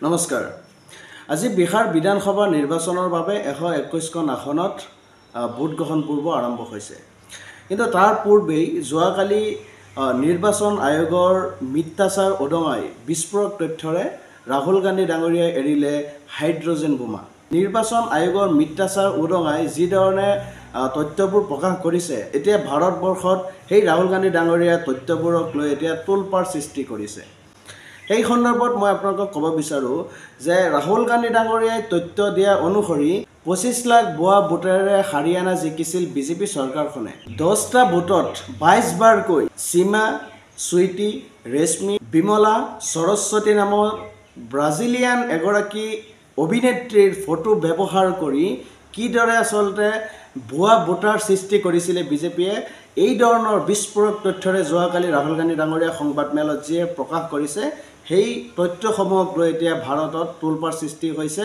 নমস্কাৰ। আজি বিহাৰ বিধানসভা নিৰ্বাচনৰ বাবে 121খন আসনত ভোট গ্ৰহণ পূৰ্ব আৰম্ভ হৈছে। কিন্তু তাৰ পূৰ্বেই যোৱাকালি নিৰ্বাচন আয়োগৰ মিথ্যাচাৰ উদঙাই বিস্ফোৰক তথ্যৰে ৰাহুল গান্ধী ডাঙৰীয়াই এৰিলে হাইড্ৰজেন বোমা। নিৰ্বাচন আয়োগৰ মিথ্যাচাৰ উদঙাই যি ধৰণে তথ্যবোৰ প্ৰকাশ কৰিছে, এতিয়া ভাৰতবৰ্ষত সেই ৰাহুল গান্ধী ডাঙৰীয়াৰ তথ্যবোৰক লৈ এতিয়া তোলপাৰ সৃষ্টি কৰিছে। এই সন্দৰ্ভত মই আপোনালোকক ক'ব বিচাৰোঁ যে ৰাহুল গান্ধী ডাঙৰীয়াই তথ্য দিয়া অনুসৰি 25 লাখ ভুৱা ভোটেৰে হাৰিয়ানা জিকিছিল বিজেপি চৰকাৰখনে। 10টা ভোটত 22 বাৰকৈ সীমা, সুইটি, ৰেশমি, বিমলা, সৰস্বতী নামৰ ব্ৰাজিলিয়ান এগৰাকী অভিনেত্ৰীৰ ফটো ব্যৱহাৰ কৰি কিদৰে আচলতে ভুৱা ভোটাৰ সৃষ্টি কৰিছিলে বিজেপিয়ে, এই ধৰণৰ বিস্ফোৰক তথ্যৰে যোৱাকালি ৰাহুল গান্ধী ডাঙৰীয়া সংবাদমেলত যিয়ে প্ৰকাশ কৰিছে, সেই তথ্যসমূহক লৈ এতিয়া ভাৰতত তোলপাৰ সৃষ্টি হৈছে,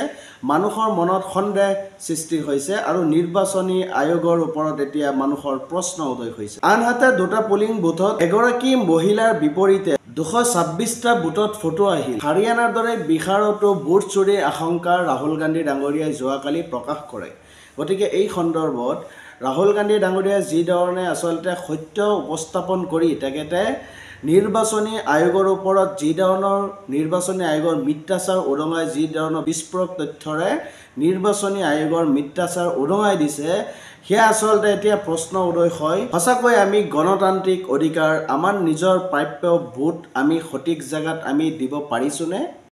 মানুহৰ মনত সন্দেহ সৃষ্টি হৈছে আৰু নিৰ্বাচনী আয়োগৰ ওপৰত এতিয়া মানুহৰ প্ৰশ্ন উদয় হৈছে। আনহাতে 2টা পোলিং বুথত এগৰাকী মহিলাৰ বিপৰীতে 226টা বুথত ফটো আহিল। হাৰিয়ানাৰ দৰে বিহাৰতো ভোট চুৰিৰ আশংকা ৰাহুল গান্ধী ডাঙৰীয়াই যোৱাকালি প্ৰকাশ কৰে। গতিকে এই সন্দৰ্ভত ৰাহুল গান্ধী ডাঙৰীয়াই যি ধৰণে আচলতে সত্য উপস্থাপন কৰি তেখেতে নিৰ্বাচনী আয়োগৰ ওপৰত যি ধৰণৰ নিৰ্বাচনী আয়োগৰ মিথ্যাচাৰ উদঙাই যি ধৰণৰ বিস্ফোৰক তথ্যৰে নিৰ্বাচনী আয়োগৰ মিথ্যাচাৰ উদঙাই দিছে, সেয়া আচলতে এতিয়া প্ৰশ্ন উদয় হয়, সঁচাকৈ আমি গণতান্ত্ৰিক অধিকাৰ, আমাৰ নিজৰ প্ৰাপ্য ভোট আমি সঠিক জেগাত আমি দিব পাৰিছোঁনে?